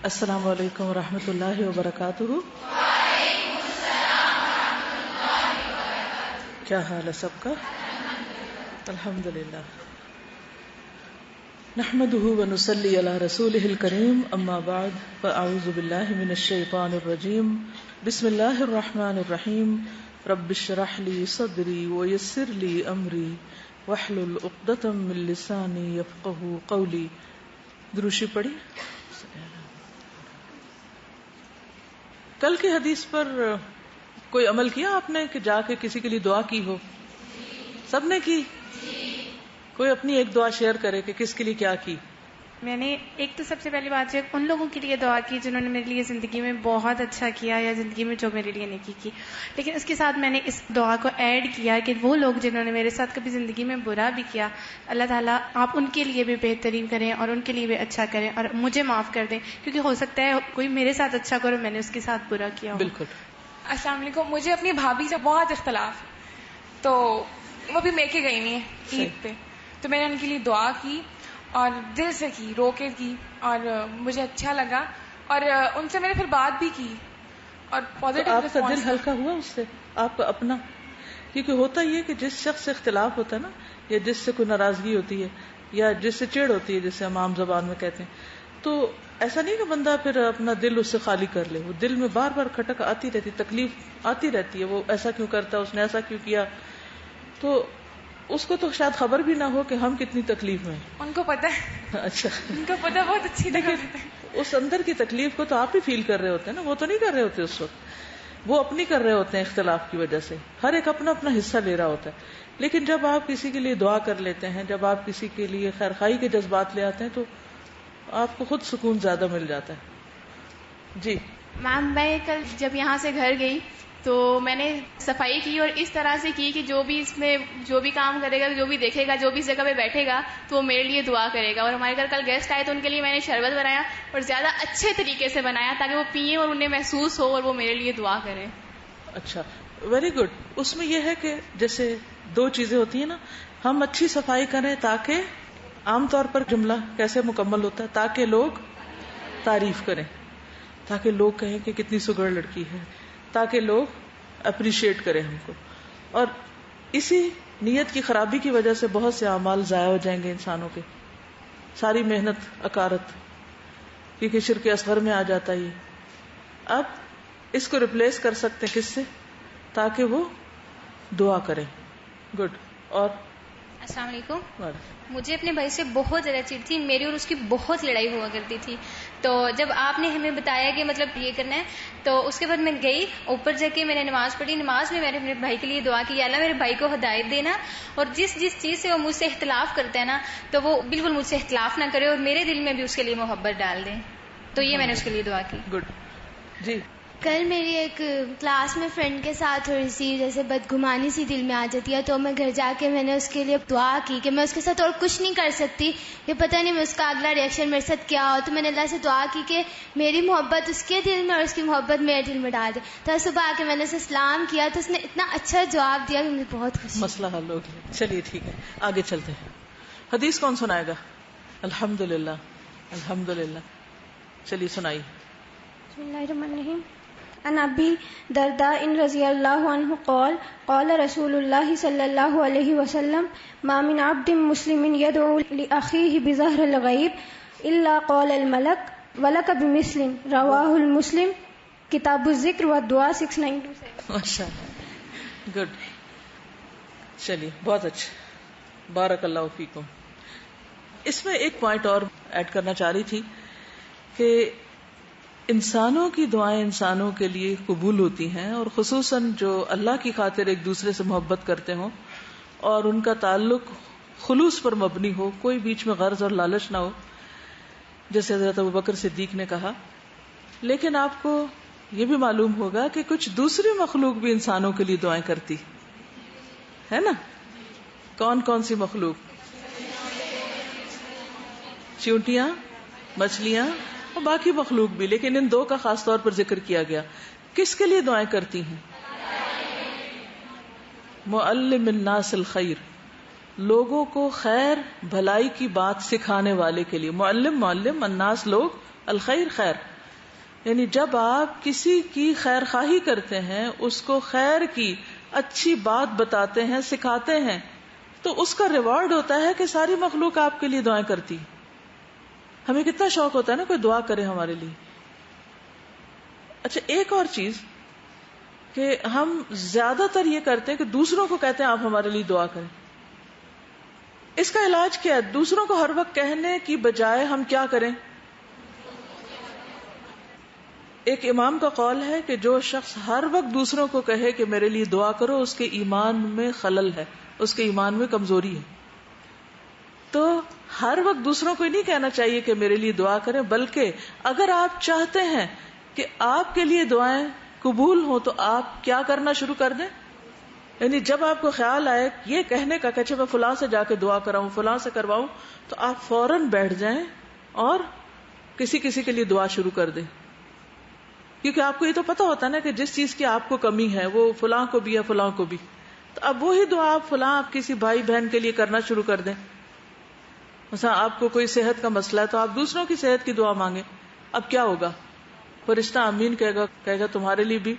السلام علیکم ورحمۃ اللہ وبرکاتہ. کیا حال ہے سب کا؟ الحمد للہ. نحمده ونصلی علی رسولہ الکریم. اما بعد فاعوذ باللہ من الشیطان الرجیم. بسم اللہ الرحمن الرحیم. رب اشرح لی صدری ویسر لی امری واحلل عقدۃ من لسانی یفقہوا قولی. دروشی پڑھی. کل کی حدیث پر کوئی عمل کیا آپ نے کہ جا کے کسی کے لیے دعا کی ہو؟ سب نے کی؟ کوئی اپنی ایک دعا شیئر کرے کہ کس کے لیے کیا کی. میں نے ایک تو سب سے پہلی بات جو ان لوگوں کے لیے دعا کی جنہوں نے میرے لیے زندگی میں بہت اچھا کیا یا زندگی میں جو میرے لیے نیکی کی. لیکن اس کے ساتھ میں نے اس دعا کو ایڈ کیا کہ وہ لوگ جنہوں نے میرے ساتھ کبھی زندگی میں برا بھی کیا، اللہ تعالیٰ آپ ان کے لیے بھی بہترین کریں اور ان کے لیے بھی اچھا کریں اور مجھے معاف کر دیں، کیونکہ ہو سکتا ہے کوئی میرے ساتھ اچھا کرو میں نے اس کے ساتھ برا کیا ہو. بالکل. السلام علیکم. مجھے اپنی بھابھی سے بہت اختلاف، تو وہ بھی میکے گئی نہیں ہے عید پہ، تو میں نے ان کے لیے دعا کی اور دل سے کی، رو کے کی، اور مجھے اچھا لگا اور ان سے میں نے پھر بات بھی کی اور پازیٹیو آپ کا دل رسپانس. ہلکا ہوا اس سے، آپ کا اپنا. کیونکہ ہوتا یہ کہ جس شخص سے اختلاف ہوتا ہے نا، یا جس سے کوئی ناراضگی ہوتی ہے یا جس سے چڑ ہوتی ہے، جسے ہم عام زبان میں کہتے ہیں، تو ایسا نہیں کہ بندہ پھر اپنا دل اس سے خالی کر لے. وہ دل میں بار بار کھٹک آتی رہتی، تکلیف آتی رہتی ہے، وہ ایسا کیوں کرتا ہے، اس نے ایسا کیوں کیا. تو اس کو تو شاید خبر بھی نہ ہو کہ ہم کتنی تکلیف میں ہیں. ان کو پتہ ہے. اچھا. ان کو پتہ بہت اچھی طرح. اس اندر کی تکلیف کو تو آپ ہی فیل کر رہے ہوتے ہیں نا، وہ تو نہیں کر رہے ہوتے اس وقت. وہ اپنی کر رہے ہوتے ہیں اختلاف کی وجہ سے. ہر ایک اپنا اپنا حصہ لے رہا ہوتا ہے. لیکن جب آپ کسی کے لیے دعا کر لیتے ہیں، جب آپ کسی کے لیے خیر خواہی کے جذبات لے آتے ہیں، تو آپ کو خود سکون زیادہ مل جاتا ہے. جی میم، میں کل جب یہاں سے گھر گئی تو میں نے صفائی کی اور اس طرح سے کی کہ جو بھی اس میں جو بھی کام کرے گا، جو بھی دیکھے گا، جو بھی اس جگہ پہ بیٹھے گا تو وہ میرے لیے دعا کرے گا. اور ہمارے گھر کل گیسٹ آئے تو ان کے لیے میں نے شربت بنایا اور زیادہ اچھے طریقے سے بنایا تاکہ وہ پئیں اور انہیں محسوس ہو اور وہ میرے لیے دعا کریں. اچھا، ویری گڈ. اس میں یہ ہے کہ جیسے دو چیزیں ہوتی ہیں نا، ہم اچھی صفائی کریں تاکہ عام طور پر جملہ کیسے مکمل ہوتا ہے، تاکہ لوگ تعریف کریں، تاکہ لوگ کہیں کہ کتنی سگڑ لڑکی ہے، تاکہ لوگ اپریشیٹ کریں ہم کو. اور اسی نیت کی خرابی کی وجہ سے بہت سے اعمال ضائع ہو جائیں گے انسانوں کے، ساری محنت اکارت، کیونکہ شرک اصغر میں آ جاتا ہی. اب اس کو ریپلیس کر سکتے کس سے؟ تاکہ وہ دعا کریں. گڈ. اور السلام علیکم. مجھے اپنے بھائی سے بہت زیادہ چڑ تھی، میری اور اس کی بہت لڑائی ہوا کرتی تھی. تو جب آپ نے ہمیں بتایا کہ مطلب یہ کرنا ہے، تو اس کے بعد میں گئی اوپر جا کے میں نے نماز پڑھی. نماز میں میں نے اپنے بھائی کے لیے دعا کی، یا اللہ میرے بھائی کو ہدایت دینا، اور جس چیز سے وہ مجھ سے اختلاف کرتا ہے نا تو وہ بالکل مجھ سے اختلاف نہ کرے اور میرے دل میں بھی اس کے لیے محبت ڈال دیں. تو یہ میں نے اس کے لیے دعا کی. گڈ. جی کل میری ایک کلاس میں فرینڈ کے ساتھ تھوڑی سی جیسے بدگمانی سی دل میں آ جاتی ہے، تو میں گھر جا کے میں نے اس کے لیے دعا کی کہ میں اس کے ساتھ اور کچھ نہیں کر سکتی، کہ پتہ نہیں میں اس کا اگلا ریئیکشن میرے ساتھ کیا ہو. تو میں نے اللہ سے دعا کی کہ میری محبت اس کے دل میں اور اس کی محبت میرے دل میں ڈال دے. تو صبح آ کے میں نے اسے سلام کیا تو اس نے اتنا اچھا جواب دیا کہ مجھے بہت خوشی. مسئلہ حل ہو گیا. چلیے ٹھیک ہے، آگے چلتے ہیں. حدیث کون سنائے گا؟ الحمدللہ. الحمدللہ. چلیے سنائیے. بسم اللہ الرحمن الرحیم. عن ابی درداء رضی اللہ عنہ قال قال رسول اللہ صلی اللہ علیہ وسلم ما من عبد مسلم يدعو لأخيه بظهر الغیب الا قال الملک ولک بمثل. رواہ المسلم. کتاب الذکر والدعاء 6927. ماشاء اللہ. گڈ. چلیے بہت اچھا، بارک اللہ فیکم. اس میں ایک پوائنٹ اور ایڈ کرنا چاہ رہی تھی کہ انسانوں کی دعائیں انسانوں کے لیے قبول ہوتی ہیں، اور خصوصاً جو اللہ کی خاطر ایک دوسرے سے محبت کرتے ہوں اور ان کا تعلق خلوص پر مبنی ہو، کوئی بیچ میں غرض اور لالچ نہ ہو، جیسے حضرت ابوبکر صدیق نے کہا. لیکن آپ کو یہ بھی معلوم ہوگا کہ کچھ دوسری مخلوق بھی انسانوں کے لیے دعائیں کرتی ہے نا. کون کون سی مخلوق؟ چیونٹیاں، مچھلیاں اور باقی مخلوق بھی، لیکن ان دو کا خاص طور پر ذکر کیا گیا. کس کے لیے دعائیں کرتی ہیں؟ معلم الناس الخیر، لوگوں کو خیر بھلائی کی بات سکھانے والے کے لیے. معلم الناس لوگ، الخیر خیر، یعنی جب آپ کسی کی خیر خواہی کرتے ہیں، اس کو خیر کی اچھی بات بتاتے ہیں، سکھاتے ہیں، تو اس کا ریوارڈ ہوتا ہے کہ ساری مخلوق آپ کے لیے دعائیں کرتی. ہمیں کتنا شوق ہوتا ہے نا کوئی دعا کرے ہمارے لیے. اچھا ایک اور چیز کہ ہم زیادہ تر یہ کرتے ہیں کہ دوسروں کو کہتے ہیں آپ ہمارے لیے دعا کریں. اس کا علاج کیا ہے؟ دوسروں کو ہر وقت کہنے کی بجائے ہم کیا کریں؟ ایک امام کا قول ہے کہ جو شخص ہر وقت دوسروں کو کہے کہ میرے لیے دعا کرو، اس کے ایمان میں خلل ہے، اس کے ایمان میں کمزوری ہے. تو ہر وقت دوسروں کو نہیں کہنا چاہیے کہ میرے لیے دعا کریں، بلکہ اگر آپ چاہتے ہیں کہ آپ کے لیے دعائیں قبول ہوں تو آپ کیا کرنا شروع کر دیں. یعنی جب آپ کو خیال آئے یہ کہنے کا کہ میں فلاں سے جا کے دعا کراؤں، فلاں سے کرواؤں، تو آپ فوراً بیٹھ جائیں اور کسی کے لیے دعا شروع کر دیں. کیونکہ آپ کو یہ تو پتا ہوتا ہے نا کہ جس چیز کی آپ کو کمی ہے وہ فلاں کو بھی ہے، فلاں کو بھی. تو اب وہی دعا آپ فلاں آپ کسی بھائی بہن کے لیے کرنا شروع کر دیں. مثلا آپ کو کوئی صحت کا مسئلہ ہے تو آپ دوسروں کی صحت کی دعا مانگیں. اب کیا ہوگا؟ فرشتہ آمین کہے گا تمہارے لیے بھی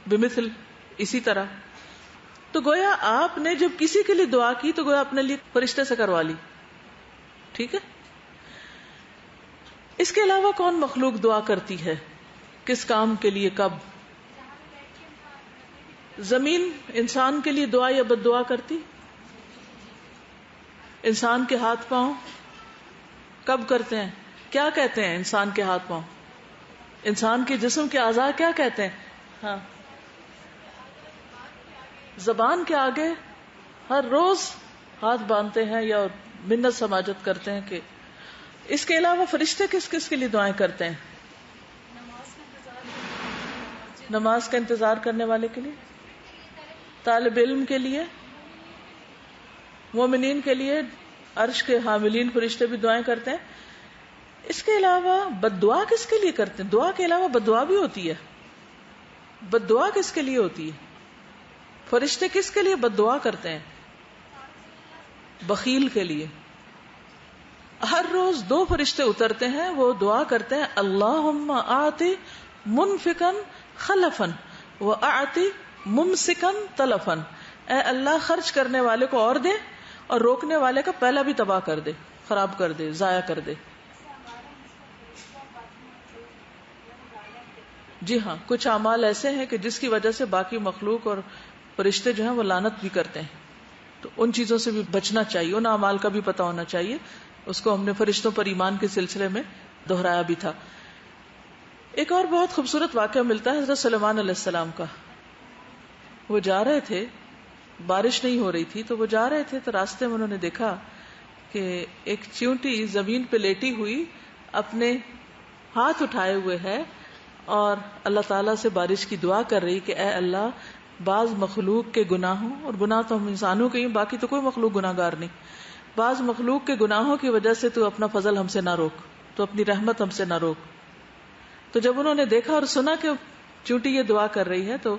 بمثل اسی طرح. تو گویا آپ نے جب کسی کے لیے دعا کی تو گویا اپنے لیے فرشتے سے کروا لی. ٹھیک ہے. اس کے علاوہ کون مخلوق دعا کرتی ہے؟ کس کام کے لیے؟ کب؟ زمین انسان کے لیے دعا یا بد دعا کرتی؟ انسان کے ہاتھ پاؤں کب کرتے ہیں؟ کیا کہتے ہیں انسان کے ہاتھ پاؤں؟ انسان کے جسم کے اعضاء کیا کہتے ہیں؟ ہاں، زبان کے آگے ہر روز ہاتھ باندھتے ہیں یا منت سماجت کرتے ہیں. کہ اس کے علاوہ فرشتے کس کس کے لیے دعائیں کرتے ہیں؟ نماز کا انتظار کرنے والے کے لیے، طالب علم کے لیے، مومنین کے لیے، عرش کے حاملین فرشتے بھی دعائیں کرتے ہیں. اس کے علاوہ بد دعا کس کے لیے کرتے ہیں؟ دعا کے علاوہ بد دعا بھی ہوتی ہے. بد دعا کس کے لیے ہوتی ہے؟ فرشتے کس کے لیے بد دعا کرتے ہیں؟ بخیل کے لیے. ہر روز 2 فرشتے اترتے ہیں، وہ دعا کرتے ہیں اللہم آتی منفقا خلفن وآتی ممسکن تلفن. اے اللہ خرچ کرنے والے کو اور دے اور روکنے والے کا پہلا بھی تباہ کر دے، خراب کر دے، ضائع کر دے. جی ہاں، کچھ اعمال ایسے ہیں کہ جس کی وجہ سے باقی مخلوق اور فرشتے جو ہیں وہ لعنت بھی کرتے ہیں. تو ان چیزوں سے بھی بچنا چاہیے، ان اعمال کا بھی پتہ ہونا چاہیے. اس کو ہم نے فرشتوں پر ایمان کے سلسلے میں دہرایا بھی تھا. ایک اور بہت خوبصورت واقعہ ملتا ہے حضرت سلیمان علیہ السلام کا. وہ جا رہے تھے، بارش نہیں ہو رہی تھی، تو وہ جا رہے تھے تو راستے میں انہوں نے دیکھا کہ ایک چیونٹی زمین پہ لیٹی ہوئی اپنے ہاتھ اٹھائے ہوئے ہے اور اللہ تعالیٰ سے بارش کی دعا کر رہی کہ اے اللہ بعض مخلوق کے گناہوں، اور گناہ تو ہم انسانوں کے ہی، باقی تو کوئی مخلوق گناہ گار نہیں، بعض مخلوق کے گناہوں کی وجہ سے تو اپنا فضل ہم سے نہ روک، تو اپنی رحمت ہم سے نہ روک. تو جب انہوں نے دیکھا اور سنا کہ چونٹی یہ دعا کر رہی ہے تو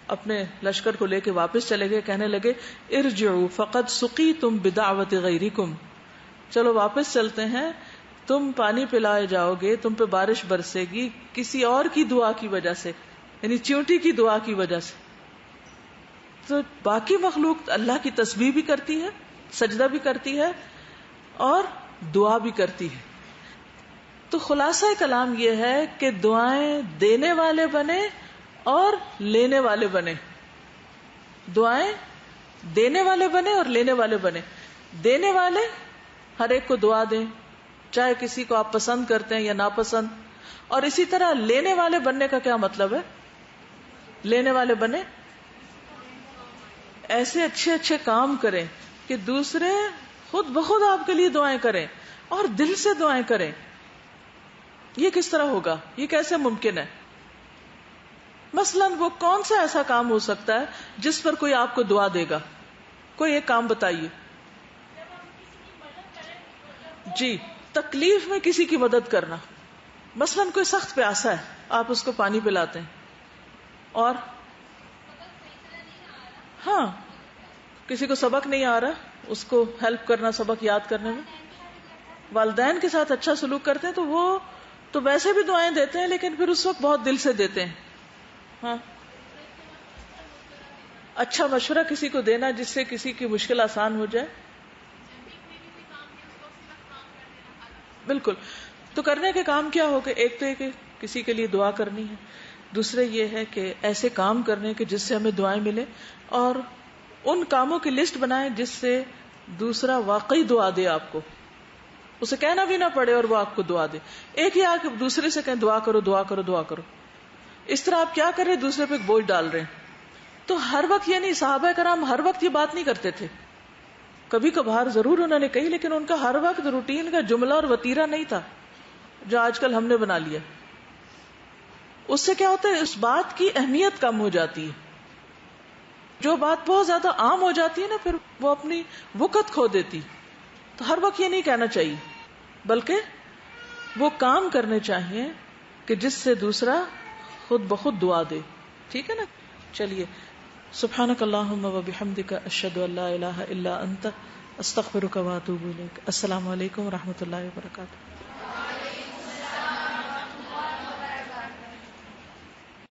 اپنے لشکر کو لے کے واپس چلے گئے. کہنے لگے ارجعوا فقد سقیتم بدعوت غیرکم، چلو واپس چلتے ہیں، تم پانی پلائے جاؤ گے، تم پہ بارش برسے گی کسی اور کی دعا کی وجہ سے، یعنی چیونٹی کی دعا کی وجہ سے. تو باقی مخلوق اللہ کی تسبیح بھی کرتی ہے، سجدہ بھی کرتی ہے اور دعا بھی کرتی ہے. تو خلاصہ کلام یہ ہے کہ دعائیں دینے والے بنے اور لینے والے بنے. دعائیں دینے والے بنے اور لینے والے بنے. دینے والے ہر ایک کو دعا دیں، چاہے کسی کو آپ پسند کرتے ہیں یا ناپسند. اور اسی طرح لینے والے بننے کا کیا مطلب ہے؟ لینے والے بنے ایسے اچھے اچھے کام کریں کہ دوسرے خود بخود آپ کے لیے دعائیں کریں اور دل سے دعائیں کریں. یہ کس طرح ہوگا؟ یہ کیسے ممکن ہے؟ مثلاً وہ کون سا ایسا کام ہو سکتا ہے جس پر کوئی آپ کو دعا دے گا؟ کوئی ایک کام بتائیے. جی، تکلیف میں کسی کی مدد کرنا. مثلاً کوئی سخت پیاسا ہے، آپ اس کو پانی پلاتے ہیں. اور ہاں، کسی کو سبق نہیں آ رہا، اس کو ہیلپ کرنا سبق یاد کرنے میں. والدین کے ساتھ اچھا سلوک کرتے ہیں تو وہ تو ویسے بھی دعائیں دیتے ہیں لیکن پھر اس وقت بہت دل سے دیتے ہیں. ہاں اچھا مشورہ کسی کو دینا جس سے کسی کی مشکل آسان ہو جائے. بالکل. تو کرنے کے کام کیا ہو کہ ایک تو کہ کسی کے لیے دعا کرنی ہے, دوسرے یہ ہے کہ ایسے کام کرنے کے جس سے ہمیں دعائیں ملے, اور ان کاموں کی لسٹ بنائیں جس سے دوسرا واقعی دعا دے آپ کو, اسے کہنا بھی نہ پڑے اور وہ آپ کو دعا دے. ایک ہی آ کے دوسرے سے کہیں دعا کرو دعا کرو دعا کرو, اس طرح آپ کیا کر رہے, دوسرے پہ ایک بوجھ ڈال رہے ہیں. تو ہر وقت یہ نہیں, صحابہ کرام ہر وقت یہ بات نہیں کرتے تھے, کبھی کبھار ضرور انہوں نے کہی, لیکن ان کا ہر وقت روٹین کا جملہ اور وتیرہ نہیں تھا جو آج کل ہم نے بنا لیا. اس سے کیا ہوتا ہے, اس بات کی اہمیت کم ہو جاتی ہے. جو بات بہت زیادہ عام ہو جاتی ہے نا, پھر وہ اپنی وقت کھو دیتی. تو ہر وقت یہ نہیں کہنا چاہیے, بلکہ وہ کام کرنے چاہیے کہ جس سے دوسرا خود بخود دعا دے. ٹھیک ہے نا. چلیے, سبحانک اللہم و بحمدک, اشہد ان لا الہ الا انت, استغفرک و اتوب الیک. السلام علیکم و رحمۃ اللہ وبرکاتہ.